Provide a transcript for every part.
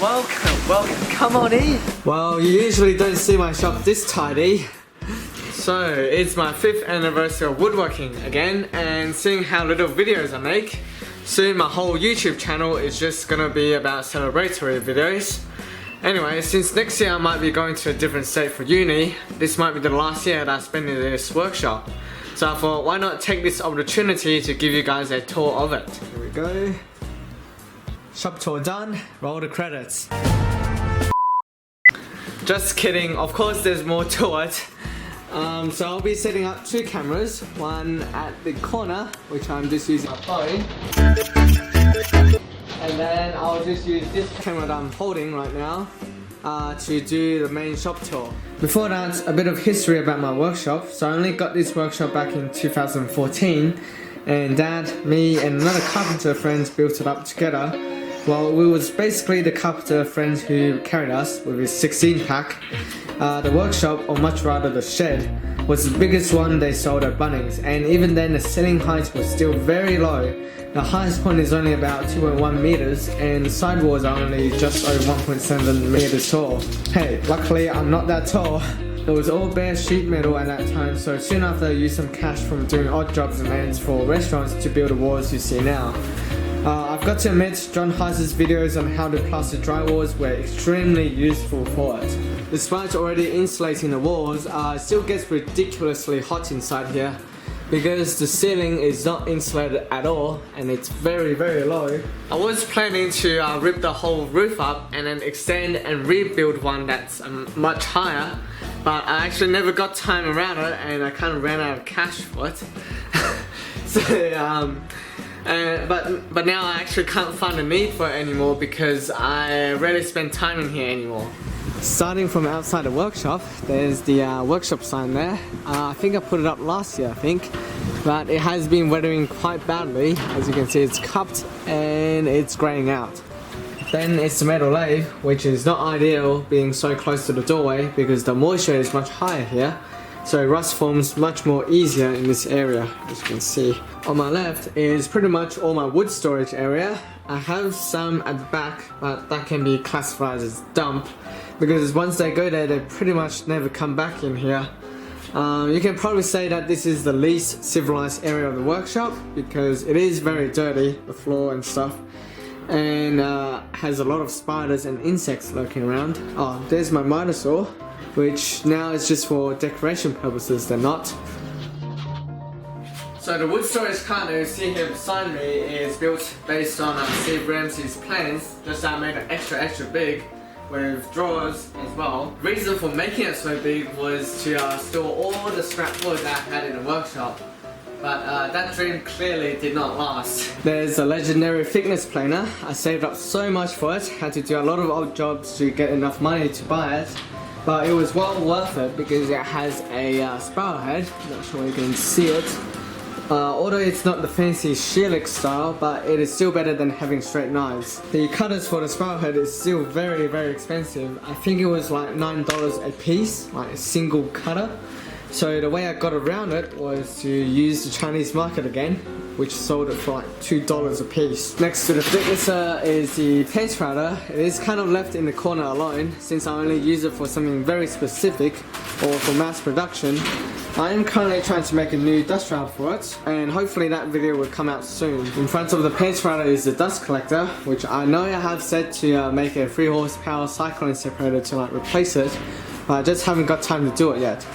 Welcome, come on in. Well, you usually don't see my shop this tidy. So, it's my 5th anniversary of woodworking again, and seeing how little videos I make, soon my whole YouTube channel is just gonna be about celebratory videos. Anyway, since next year I might be going to a different state for uni, this might be the last year that I spend in this workshop. So I thought, why not take this opportunity to give you guys a tour of it. Here we go. Shop tour done, roll the credits. Just kidding, of course there's more to it. So I'll be setting up 2 cameras, one at the corner, which I'm just using my phone. And then I'll just use this camera that I'm holding right now to do the main shop tour. Before that, a bit of history about my workshop. So I only got this workshop back in 2014, and Dad, me and another carpenter friend built it up together. Well, we was basically the carpenter friend who carried us with his 16 pack. The workshop, or much rather the shed, was the biggest one they sold at Bunnings, and even then the ceiling height was still very low. The highest point is only about 2.1 meters, and the sidewalls are only just over 1.7 meters tall. Hey, luckily I'm not that tall. It was all bare sheet metal at that time, so soon after I used some cash from doing odd jobs and ends for restaurants to build the walls you see now. I've got to admit, John Heiser's videos on how to plaster drywalls were extremely useful for it. Despite already insulating the walls, it still gets ridiculously hot inside here because the ceiling is not insulated at all and it's very low. I was planning to rip the whole roof up and then extend and rebuild one that's much higher, but I actually never got time around it and I kind of ran out of cash for it. So but now I actually can't find a need for it anymore because I rarely spend time in here anymore. Starting from outside the workshop, there's the workshop sign there. I think I put it up last year, but it has been weathering quite badly. As you can see, it's cupped and it's graying out. Then it's the metal lathe, which is not ideal being so close to the doorway because the moisture is much higher here. So rust forms much more easier in this area, as you can see. On my left is pretty much all my wood storage area. I have some at the back, but that can be classified as dump because once they go there, they pretty much never come back in here. You can probably say that this is the least civilized area of the workshop because it is very dirty, the floor and stuff, and has a lot of spiders and insects lurking around. Oh, there's my miter saw, which now is just for decoration purposes, they're not. So the wood storage cart you see here beside me is built based on Steve Ramsey's plans, just I made it extra big with drawers as well. The reason for making it so big was to store all the scrap wood that I had in the workshop. But that dream clearly did not last. There's a legendary thickness planer. I saved up so much for it, had to do a lot of odd jobs to get enough money to buy it. But it was well worth it because it has a spiral head. Not sure you can see it. Although it's not the fancy shearlick style, but it is still better than having straight knives. The cutters for the spiral head is still very expensive. I think it was like $9 a piece, like a single cutter. So the way I got around it was to use the Chinese market again, which sold it for like $2 a piece. Next to the thicknesser is the paint router. It is kind of left in the corner alone since I only use it for something very specific or for mass production. I am currently trying to make a new dust route for it, and hopefully that video will come out soon. In front of the paint router is the dust collector, which I know I have said to make a 3 horsepower cyclone separator to like replace it, but I just haven't got time to do it yet.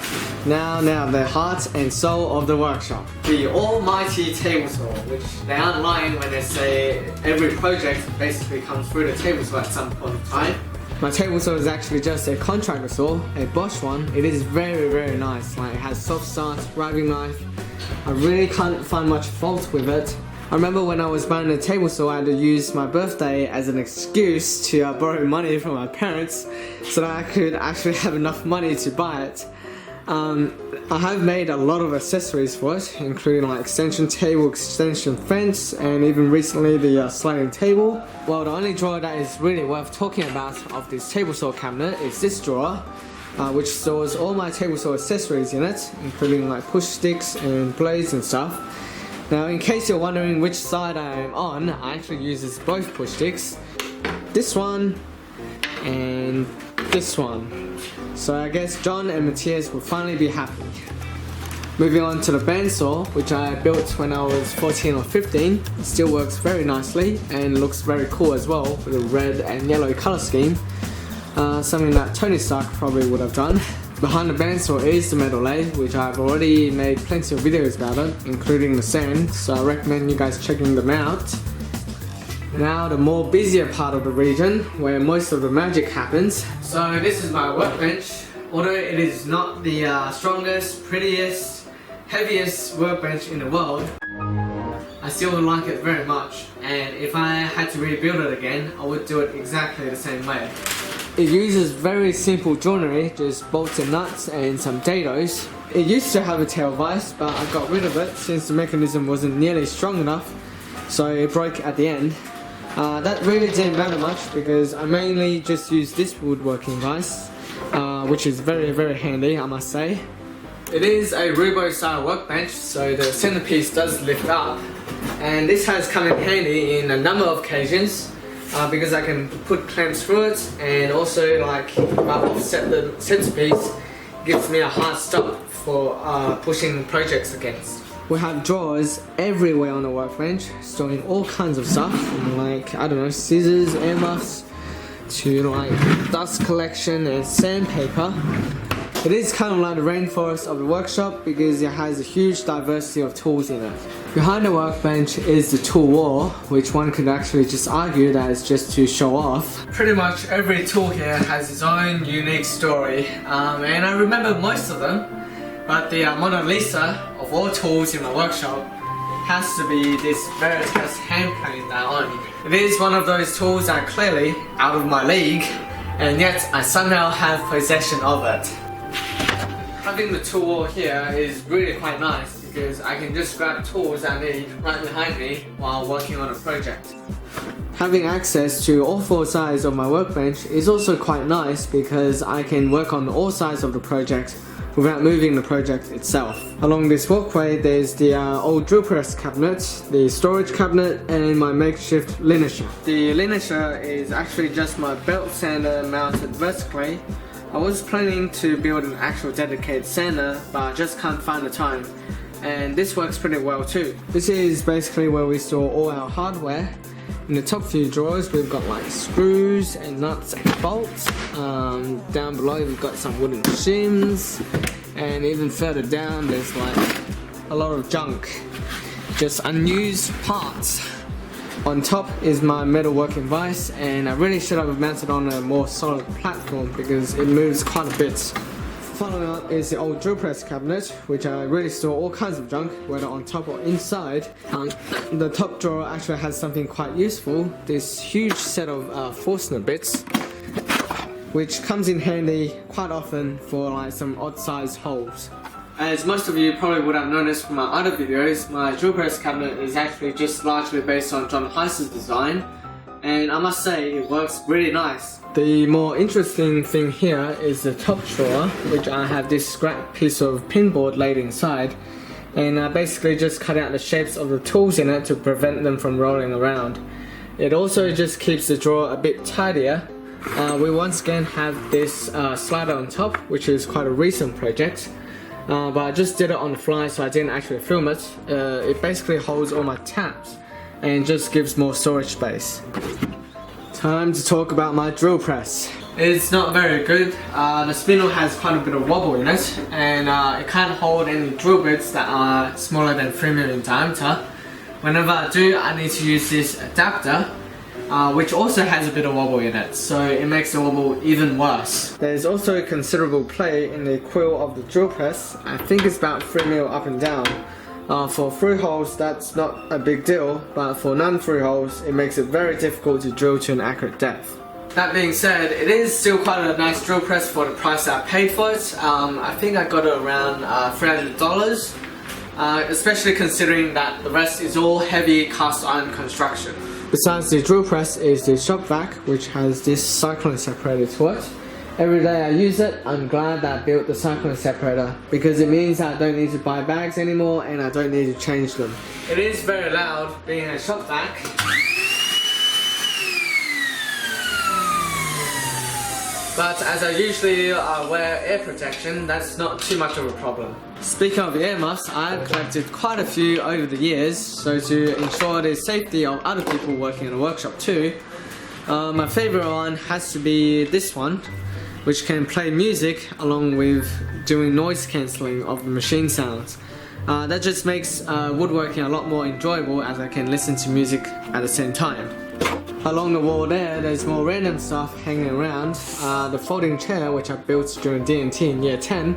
Now the heart and soul of the workshop. The almighty table saw, which they aren't lying when they say every project basically comes through the table saw at some point in time. My table saw is actually just a contractor saw, a Whoosh one. It is very nice. Like, it has soft start, riving knife. I really can't find much fault with it. I remember when I was buying the table saw, I had to use my birthday as an excuse to borrow money from my parents so that I could actually have enough money to buy it. I have made a lot of accessories for it, including like extension table, extension fence, and even recently the sliding table. Well, the only drawer that is really worth talking about of this table saw cabinet is this drawer, which stores all my table saw accessories in it, including like push sticks and blades and stuff. Now, in case you're wondering which side I am on, I actually use both push sticks. This one and this one. So I guess John and Matthias will finally be happy. Moving on to the bandsaw, which I built when I was 14 or 15. It still works very nicely and looks very cool as well with a red and yellow color scheme. Something that Tony Stark probably would have done. Behind the bandsaw is the metal lathe, which I've already made plenty of videos about it, including the sand, so I recommend you guys checking them out. Now the more busier part of the region, where most of the magic happens. So this is my workbench. Although it is not the strongest, prettiest, heaviest workbench in the world, I still like it very much, and if I had to rebuild it again, I would do it exactly the same way. It uses very simple joinery, just bolts and nuts and some dados. It used to have a tail vise, but I got rid of it since the mechanism wasn't nearly strong enough, so it broke at the end. That really didn't matter much because I mainly just use this woodworking vise, which is very handy, I must say. It is a Rubo style workbench, so the centerpiece does lift up, and this has come in handy in a number of occasions because I can put clamps through it, and also like if I offset the centerpiece, gives me a hard stop for pushing projects against. We have drawers everywhere on the workbench, storing all kinds of stuff, from like, I don't know, scissors, earmuffs, to like dust collection and sandpaper. It is kind of like the rainforest of the workshop because it has a huge diversity of tools in it. Behind the workbench is the tool wall, which one could actually just argue that it's just to show off. Pretty much every tool here has its own unique story, and I remember most of them, but the Mona Lisa of all tools in my workshop has to be this Veritas hand plane that I own. It is one of those tools that are clearly out of my league, and yet I somehow have possession of it. Having the tool wall here is really quite nice because I can just grab tools I need right behind me while working on a project. Having access to all four sides of my workbench is also quite nice because I can work on all sides of the project without moving the project itself. Along this walkway there's the old drill press cabinet, the storage cabinet, and my makeshift linisher. The linisher is actually just my belt sander mounted vertically. I was planning to build an actual dedicated sander, but I just can't find the time. And this works pretty well too. This is basically where we store all our hardware. In the top few drawers we've got like screws and nuts and bolts. Down below we've got some wooden shims, and even further down there's like a lot of junk, just unused parts. On top is my metalworking vise, and I really should have mounted on a more solid platform because it moves quite a bit. Following up is the old drill press cabinet, which I really store all kinds of junk, whether on top or inside. The top drawer actually has something quite useful, this huge set of Forstner bits, which comes in handy quite often for like some odd sized holes. As most of you probably would have noticed from my other videos, my drill press cabinet is actually just largely based on John Heiss's design, and I must say it works really nice. The more interesting thing here is the top drawer, which I have this scrap piece of pinboard laid inside, and I basically just cut out the shapes of the tools in it to prevent them from rolling around. It also just keeps the drawer a bit tidier. We once again have this slider on top, which is quite a recent project. But I just did it on the fly, so I didn't actually film it. It basically holds all my tabs and just gives more storage space. Time to talk about my drill press. It's not very good. The spindle has quite a bit of wobble in it, and it can't hold any drill bits that are smaller than 3mm in diameter. Whenever I do, I need to use this adapter, which also has a bit of wobble in it, so it makes the wobble even worse. There's also considerable play in the quill of the drill press. I think it's about 3mm up and down. For through holes that's not a big deal, but for non-through holes it makes it very difficult to drill to an accurate depth. That being said, it is still quite a nice drill press for the price I paid for it. I think I got it around $300, especially considering that the rest is all heavy cast iron construction. Besides the drill press is the shop vac, which has this cyclone separator to it. Every day I use it, I'm glad that I built the cyclone separator because it means that I don't need to buy bags anymore and I don't need to change them. It is very loud being a shop vac. But as I usually wear air protection, that's not too much of a problem. Speaking of earmuffs, I've collected quite a few over the years, so to ensure the safety of other people working in a workshop too. My favourite one has to be this one, which can play music along with doing noise cancelling of the machine sounds. That just makes woodworking a lot more enjoyable as I can listen to music at the same time. Along the wall there's more random stuff hanging around. The folding chair, which I built during D&T in year 10,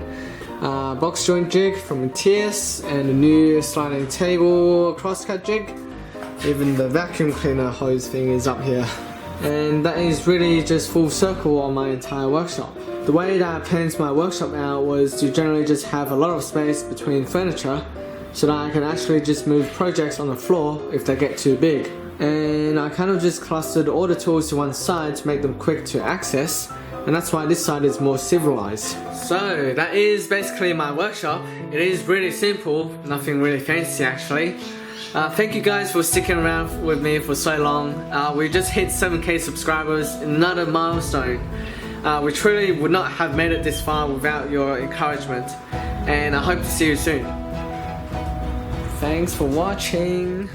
box joint jig from Matthias, and a new sliding table crosscut jig. Even the vacuum cleaner hose thing is up here. And that is really just full circle on my entire workshop. The way that I planned my workshop out was to generally just have a lot of space between furniture so that I can actually just move projects on the floor if they get too big. And I kind of just clustered all the tools to one side to make them quick to access, and that's why this side is more civilized. So that is basically my workshop. It is really simple, nothing really fancy actually. Thank you guys for sticking around with me for so long. We just hit 7k subscribers, another milestone. We truly would not have made it this far without your encouragement, and I hope to see you soon. Thanks for watching.